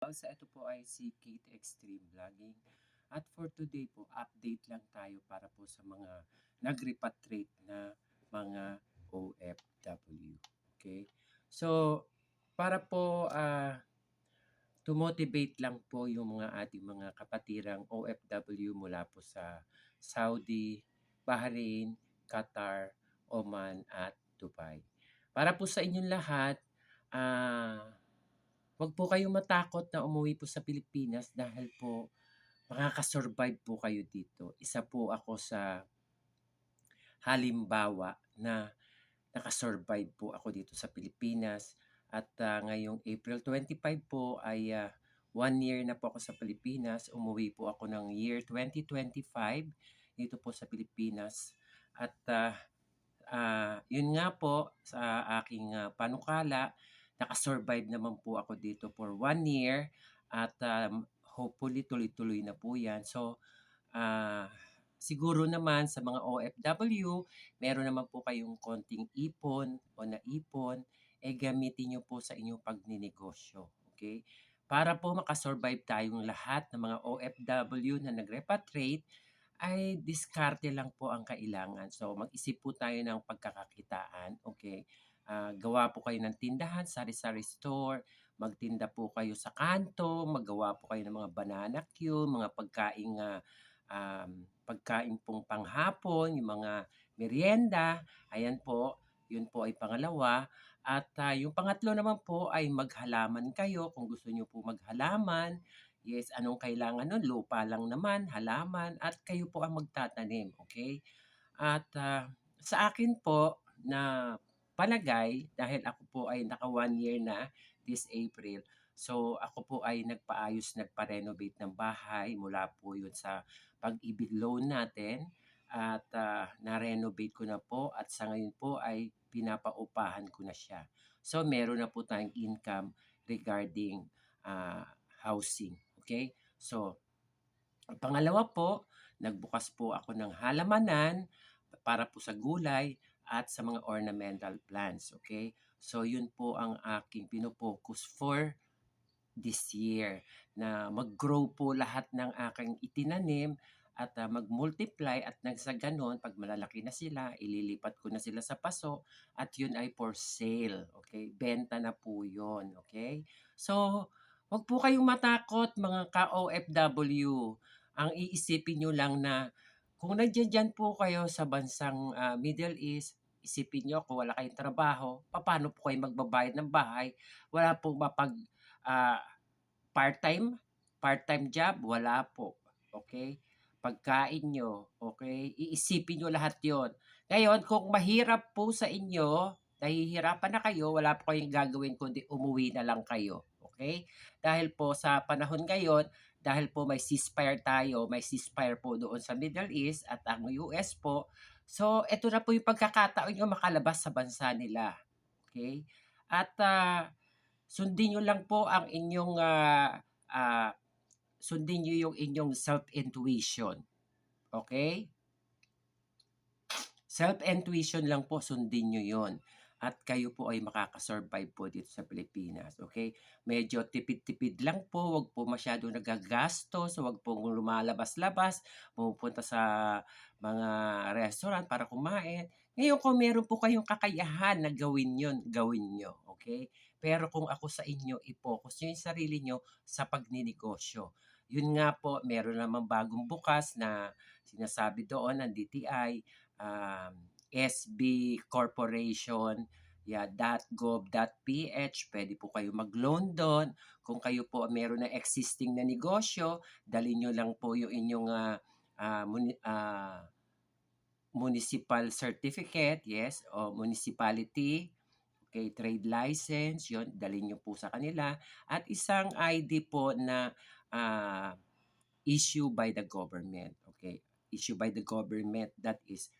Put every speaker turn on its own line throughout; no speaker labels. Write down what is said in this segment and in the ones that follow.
Sa ito po ay si Kate Extreme Vlogging. At for today po, update lang tayo para po sa mga nag-repatriate na mga OFW. Okay? So, para po to motivate lang po yung mga ating mga kapatirang OFW mula po sa Saudi, Bahrain, Qatar, Oman at Dubai. Para po sa inyong lahat, ah wag po kayong matakot na umuwi po sa Pilipinas dahil po makaka-survive po kayo dito. Isa po ako sa halimbawa na nakasurvive po ako dito sa Pilipinas at ngayong April 25 po ay 1 year na po ako sa Pilipinas. Umuwi po ako ng year 2025 dito po sa Pilipinas at yun nga po sa aking panukala, nakasurvive naman po ako dito for 1 year at hopefully tuloy-tuloy na po yan. So, siguro naman sa mga OFW, meron naman po kayong konting ipon o naipon, gamitin nyo po sa inyong pagninegosyo. Okay? Para po makasurvive tayong lahat ng mga OFW na nag-repatriate, ay diskarte lang po ang kailangan. So mag-isip po tayo ng pagkakakitaan, okay? Gawa po kayo ng tindahan, sari-sari store, magtinda po kayo sa kanto, maggawa po kayo ng mga banana queue, mga pagkain pong panghapon, yung mga merienda, ayan po, yun po ay pangalawa. At yung pangatlo naman po ay maghalaman kayo kung gusto niyo po maghalaman. Yes, anong kailangan nun? Lupa lang naman, halaman, at kayo po ang magtatanim, okay? At sa akin po na palagay, dahil ako po ay naka 1 year na this April, so ako po ay nagpaayos, nagpa-renovate ng bahay mula po yun sa pag-ibig loan natin at na-renovate ko na po at sa ngayon po ay pinapaupahan ko na siya. So meron na po tayong income regarding housing. Okay? So, ang pangalawa po, nagbukas po ako ng halamanan para po sa gulay at sa mga ornamental plants. Okay? So, yun po ang aking pinopokus for this year na mag-grow po lahat ng aking itinanim at mag-multiply at nang sa ganon, pag malalaki na sila, ililipat ko na sila sa paso at yun ay for sale. Okay? Benta na po yun. Okay? So, wag po kayong matakot mga ka-OFW. Ang iisipin nyo lang na kung nandiyan po kayo sa bansang Middle East, isipin nyo kung wala kayong trabaho, paano po kayo magbabayad ng bahay? Wala po mapag ah, part-time, part-time job, wala po. Okay? Pagkain nyo, okay? Iisipin nyo lahat yon. Ngayon, kung mahirap po sa inyo, nahihirapan na kayo, wala po kayong gagawin kundi umuwi na lang kayo. Okay? Dahil po sa panahon ngayon, dahil po may ceasefire tayo, may ceasefire po doon sa Middle East at ang US po. So, ito na po yung pagkakataon nyo makalabas sa bansa nila. Okay? At sundin nyo lang po ang inyong sundin nyo yung inyong self-intuition. Okay? Self-intuition lang po, sundin nyo yon. At kayo po ay makakasurvive po dito sa Pilipinas. Okay? Medyo tipid-tipid lang po. Huwag po masyado nagagastos. Huwag po lumalabas-labas. Pupunta sa mga restaurant para kumain. Ngayon kung meron po kayong kakayahan na gawin yon, gawin nyo. Okay? Pero kung ako sa inyo, i-focus nyo yung sarili nyo sa pagninegosyo. Yun nga po, meron namang bagong bukas na sinasabi doon ng DTI, SB Corporation, .gov.ph, pwede po kayo mag-loan doon. Kung kayo po meron na existing na negosyo, dali nyo lang po yung inyong municipal certificate, yes, o municipality, okay, trade license, yon, dali nyo po sa kanila. At isang ID po na issue by the government, okay, issue by the government, that is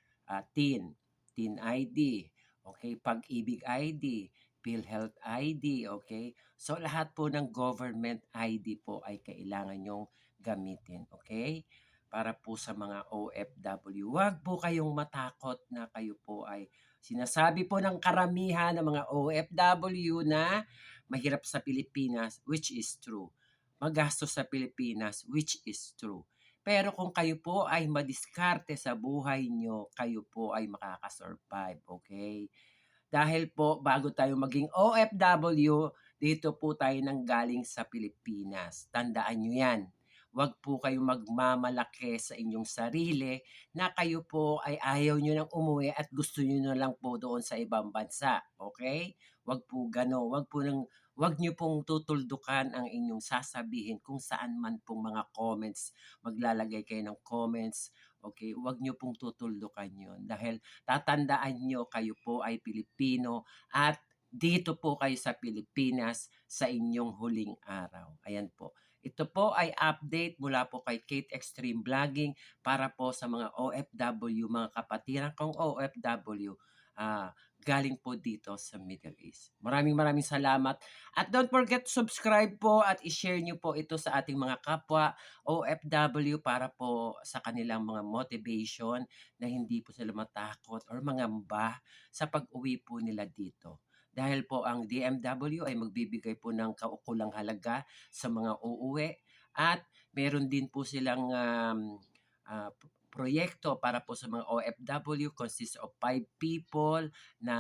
TIN ID, okay, Pag-ibig ID, PhilHealth ID, okay? So lahat po ng government ID po ay kailangan nyong gamitin, okay? Para po sa mga OFW, wag po kayong matakot na kayo po ay sinasabi po ng karamihan ng mga OFW na mahirap sa Pilipinas, which is true. magastos sa Pilipinas, which is true. Pero kung kayo po ay madiskarte sa buhay nyo, kayo po ay makakasurvive, okay? Dahil po bago tayo maging OFW, dito po tayo nanggaling sa Pilipinas. Tandaan nyo yan. Huwag po kayong magmamalaki sa inyong sarili na kayo po ay ayaw nyo nang umuwi at gusto nyo na lang po doon sa ibang bansa. Okay? Huwag po gano'n. Huwag nyo pong tutuldukan ang inyong sasabihin kung saan man pong mga comments. Maglalagay kayo ng comments. Okay? Huwag nyo pong tutuldukan yun. Dahil tatandaan nyo kayo po ay Pilipino at dito po kayo sa Pilipinas sa inyong huling araw. Ayan po. Ito po ay update mula po kay Kate Extreme Vlogging para po sa mga OFW, mga kapatiran kong OFW, galing po dito sa Middle East. Maraming maraming salamat. At don't forget to subscribe po at i-share nyo po ito sa ating mga kapwa OFW para po sa kanilang mga motivation na hindi po sila matakot or mangamba sa pag-uwi po nila dito. Dahil po ang DMW ay magbibigay po ng kaukulang halaga sa mga uuwi at meron din po silang proyekto para po sa mga OFW, consists of 5 people na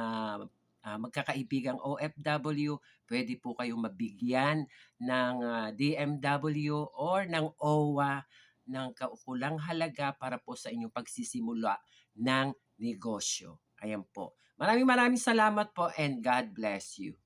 magkakaibigang OFW. Pwede po kayong mabigyan ng DMW or ng OWA ng kaukulang halaga para po sa inyong pagsisimula ng negosyo. Ayan po. Maraming maraming salamat po and God bless you.